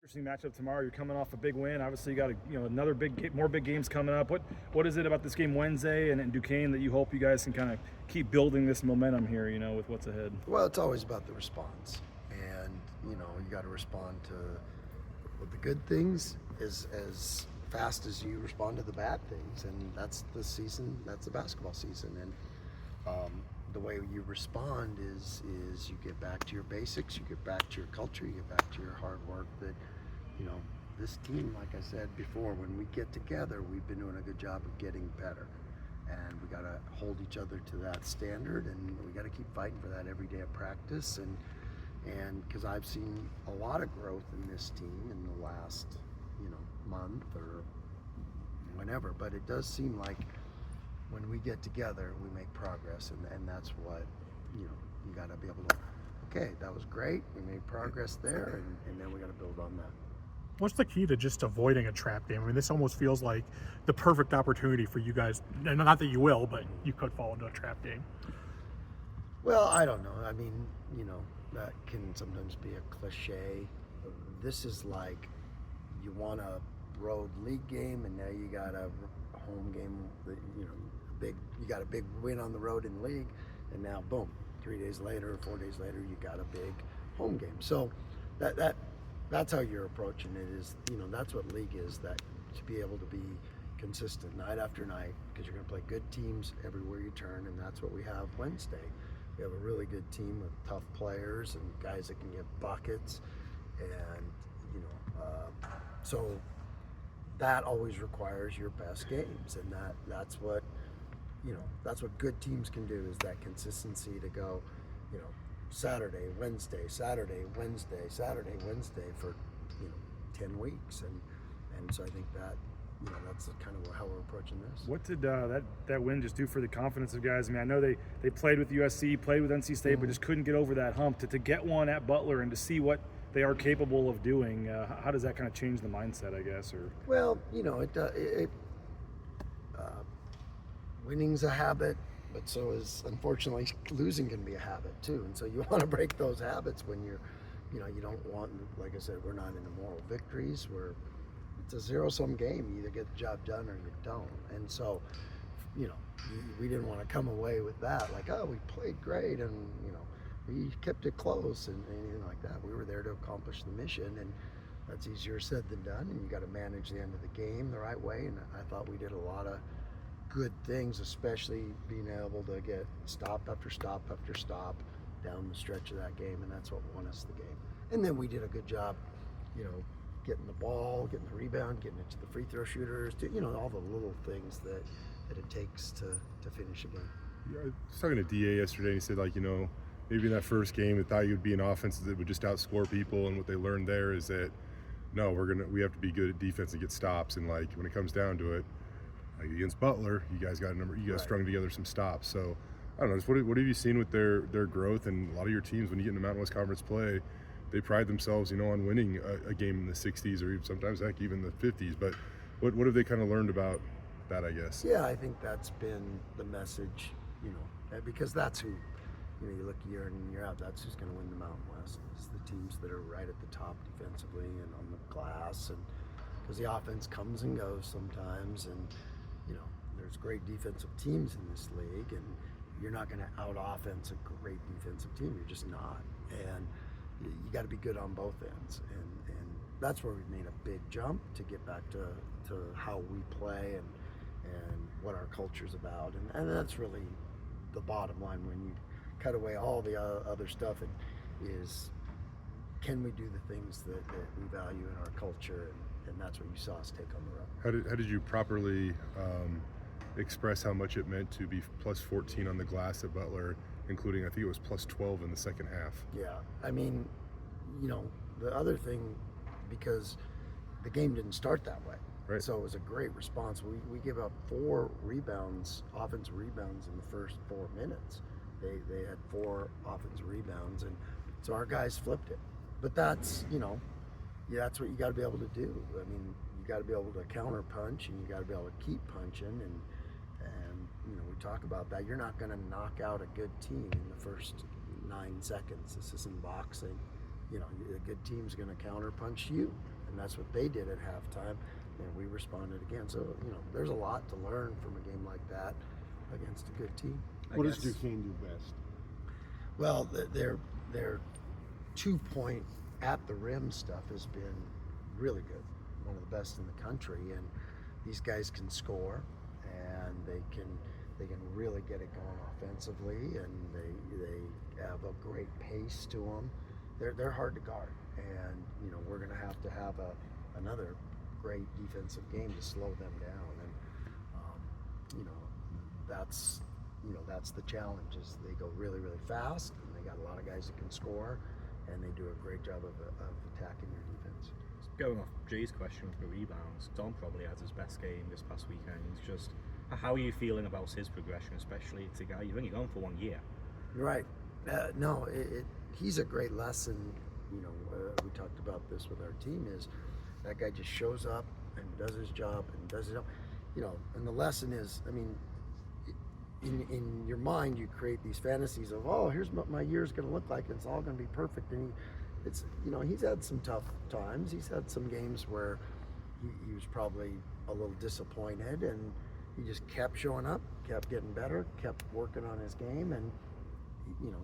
Interesting matchup tomorrow. You're coming off a big win. Obviously, you got another more big games coming up. What is it about this game Wednesday and in Duquesne that you hope you guys can kind of keep building this momentum here? With what's ahead. Well, it's always about the response, and you got to respond to the good things as fast as you respond to the bad things, and that's the season. That's the basketball season, and the way you respond is you get back to your basics, you get back to your culture, you get back to your hard work. That this team, like I said before, when we get together, we've been doing a good job of getting better, and we got to hold each other to that standard, and we got to keep fighting for that every day of practice. And because I've seen a lot of growth in this team in the last month or whenever, but it does seem like when we get together we make progress, and that's what you got to be able to, okay, that was great, we made progress there, and then we got to build on that. What's the key to just avoiding a trap game? I mean, this almost feels like the perfect opportunity for you guys, and not that you will, but you could fall into a trap game. Well, I don't know. I mean, that can sometimes be a cliche. This is like you want a road league game, and now you got a home game. You got a big win on the road in league, and now boom, 3 days later, 4 days later, you got a big home game. So that's how you're approaching it. Is that's what league is. That to be able to be consistent night after night, because you're going to play good teams everywhere you turn, and that's what we have Wednesday. We have a really good team with tough players and guys that can get buckets, and so that always requires your best games, and that's what good teams can do, is that consistency to go, Saturday, Wednesday, Saturday, Wednesday, Saturday, Wednesday for 10 weeks, and so I think that that's kind of how we're approaching this. What did that win just do for the confidence of guys? I mean, I know they played with USC, played with NC State, but just couldn't get over that hump. To get one at Butler and to see what they are capable of doing, how does that kind of change the mindset, I guess? Or well, winning's a habit, but so is, unfortunately, losing can be a habit too. And so you want to break those habits when you don't want, like I said, we're not into moral victories. It's a zero-sum game. You either get the job done or you don't. And so, we didn't want to come away with that, like, oh, we played great and, we kept it close and anything like that. We were there to accomplish the mission, and that's easier said than done. And you got to manage the end of the game the right way. And I thought we did a lot of good things, especially being able to get stop after stop after stop down the stretch of that game, and that's what won us the game. And then we did a good job, getting the ball, getting the rebound, getting it to the free throw shooters, all the little things that it takes to finish a game. Yeah, I was talking to DA yesterday, and he said, maybe in that first game they thought you'd be an offense that would just outscore people, and what they learned there is that no, we have to be good at defense and get stops, and when it comes down to it, against Butler, you guys right. Strung together some stops. So I don't know, just what have you seen with their growth? And a lot of your teams, when you get into Mountain West Conference play, they pride themselves, on winning a game in the 60s or even sometimes even the 50s. But what have they kind of learned about that, I guess? Yeah, I think that's been the message, because that's who, you look year in and year out, that's who's going to win the Mountain West. It's the teams that are right at the top defensively and on the glass, and because the offense comes and goes sometimes, and there's great defensive teams in this league, and you're not going to out-offense a great defensive team. You're just not. And you got to be good on both ends. And that's where we've made a big jump to get back to how we play and what our culture's about. And that's really the bottom line when you cut away all the other stuff. Is can we do the things that we value in our culture? And that's what you saw us take on the road. How did you properly express how much it meant to be plus 14 on the glass at Butler, including, I think it was plus 12 in the second half? Yeah, I mean, the other thing, because the game didn't start that way, right? So it was a great response. We gave up 4 rebounds, offensive rebounds in the first 4 minutes. They had 4 offensive rebounds, and so our guys flipped it. But that's, that's what you got to be able to do. I mean, you got to be able to counter punch, and you got to be able to keep punching, and we talk about that. You're not going to knock out a good team in the first 9 seconds. This isn't boxing. A good team's going to counter punch you, and that's what they did at halftime, and we responded again. So there's a lot to learn from a game like that against a good team. What does Duquesne do best? Well, their 2-point at the rim stuff has been really good, one of the best in the country, and these guys can score, and they can really get it going offensively, and they have a great pace to them. They're hard to guard, and we're going to have another great defensive game to slow them down, and that's the challenge. Is they go really, really fast, and they got a lot of guys that can score, and they do a great job of attacking your defense. Going off Jay's question for rebounds, Dom probably had his best game this past weekend. Just how are you feeling about his progression, especially it's a guy you've only gone for 1 year? Right. He's a great lesson. We talked about this with our team. Is that guy just shows up and does his job and does it up. And the lesson is, in your mind, you create these fantasies of, oh, here's what my year's going to look like, and it's all going to be perfect. And he's had some tough times. He's had some games where he was probably a little disappointed, and he just kept showing up, kept getting better, kept working on his game, and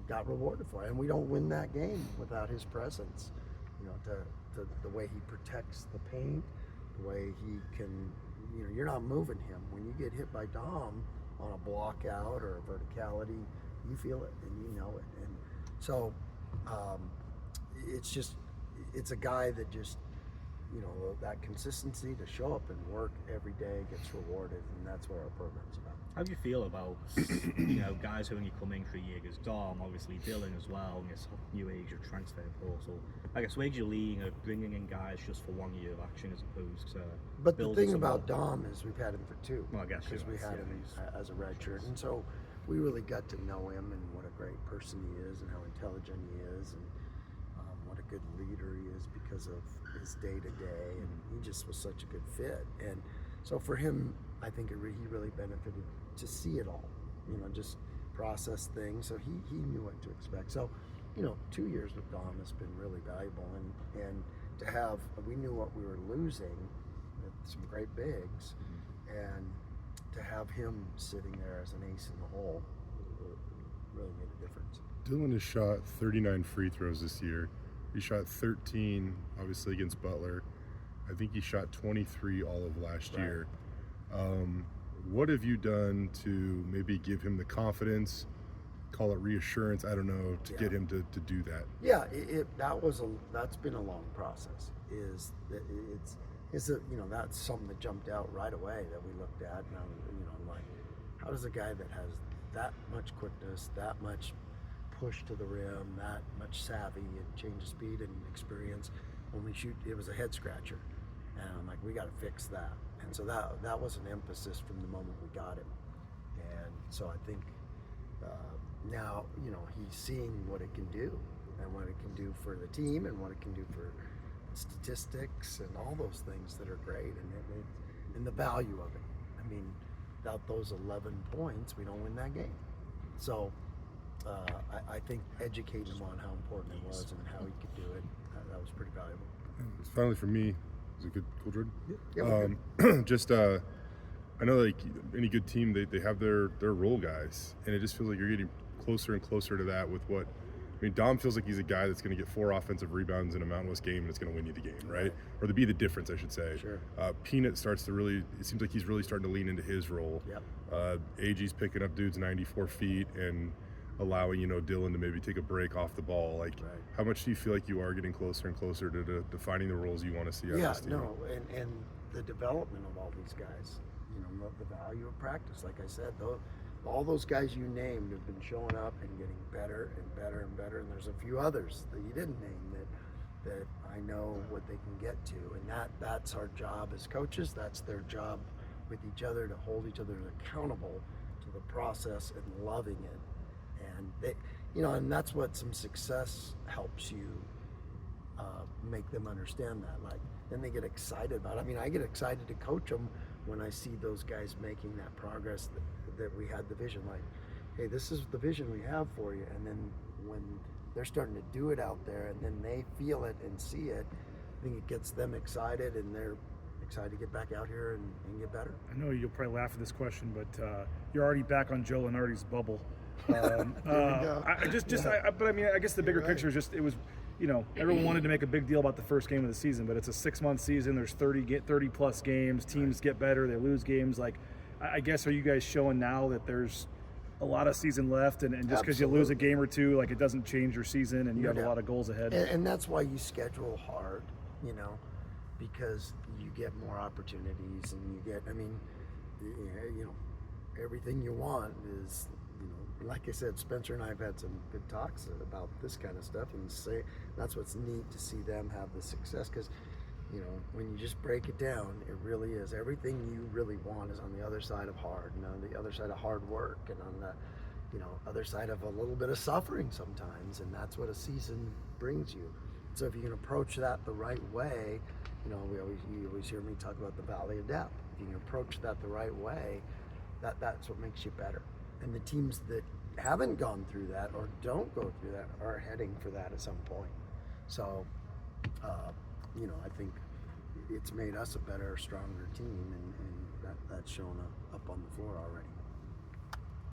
got rewarded for it. And we don't win that game without his presence. The way he protects the paint, the way he can, you're not moving him. When you get hit by Dom on a block out or a verticality, you feel it and you know it. And so it's a guy that just, that consistency to show up and work every day gets rewarded, and that's what our program's about. How do you feel about guys who only come in for a year? Because Dom, obviously Dylan as well, and this new age of transfer portal. I guess where's your league of bringing in guys just for 1 year of action as opposed to? But the thing about Dom is we've had him for 2. Well, I guess because we had him as a red shirt, and so we really got to know him and what a great person he is, and how intelligent he is, and what a good leader he is because of his day to day, and he just was such a good fit. And so for him, I think he really benefited to see it all, just process things. So he knew what to expect. So, 2 years with Dom has been really valuable, and to have, we knew what we were losing with some great bigs, and to have him sitting there as an ace in the hole really made a difference. Dylan has shot 39 free throws this year. He shot 13, obviously, against Butler. I think he shot 23 all of last year. What have you done to maybe give him the confidence, call it reassurance, I don't know, to get him to do that? Yeah, that's been a long process. That's something that jumped out right away that we looked at, and I'm like, how does a guy that has that much quickness, that much push to the rim, that much savvy and change of speed and experience, when we shoot, it was a head scratcher, and I'm like, we got to fix that. And so that was an emphasis from the moment we got him. And so I think now he's seeing what it can do, and what it can do for the team, and what it can do for statistics and all those things that are great, and the value of it. Without those 11 points, we don't win that game. So I think educating him on how important it was and how he could do it, that was pretty valuable. Finally, for me, is it good, Cool Jordan? Yeah. I know like any good team, they have their role guys, and it just feels like you're getting closer and closer to that with what. Dom feels like he's a guy that's going to get 4 offensive rebounds in a Mountain West game, and it's going to win you the game, right? Or to be the difference, I should say. Sure. Peanut starts to really, it seems like he's really starting to lean into his role. Yep. AG's picking up dudes 94 feet and allowing, Dylan to maybe take a break off the ball. Like, how much do you feel like you are getting closer and closer to defining the roles you want to see out of this team? No, and the development of all these guys, the value of practice. Like I said, all those guys you named have been showing up and getting better and better and better, and there's a few others that you didn't name that I know what they can get to, and that's our job as coaches. That's their job with each other, to hold each other accountable to the process and loving it. And they, and that's what some success helps you make them understand that. Like, then they get excited about it. I get excited to coach them when I see those guys making that progress, that we had the vision, like, hey, this is the vision we have for you. And then when they're starting to do it out there, and then they feel it and see it, think it gets them excited, and they're excited to get back out here and get better. I know you'll probably laugh at this question, but you're already back on Joe Lenardi's bubble. go. But I mean, I guess the bigger picture is just, it was, you know, everyone wanted to make a big deal about the first game of the season, but it's a 6-month season. There's 30 plus games. Teams get better. They lose games. Like, I guess, are you guys showing now that there's a lot of season left, and just because you lose a game or two, like, it doesn't change your season, and you have a lot of goals ahead? And that's why you schedule hard, you know, because you get more opportunities, and you get, I mean, you know, everything you want is, you know, like I said, Spencer and I have had some good talks about this kind of stuff, and say that's what's neat to see them have the success, because, you know, when you just break it down, it really is everything you really want is on the other side of hard, and on the other side of hard work, and on the, you know, other side of a little bit of suffering sometimes, and that's what a season brings you. So if you can approach that the right way, you know, you always hear me talk about the valley of death. If you can approach that the right way, that's what makes you better. And the teams that haven't gone through that or don't go through that are heading for that at some point. So, you know, I think it's made us a better, stronger team, and that's shown up on the floor already.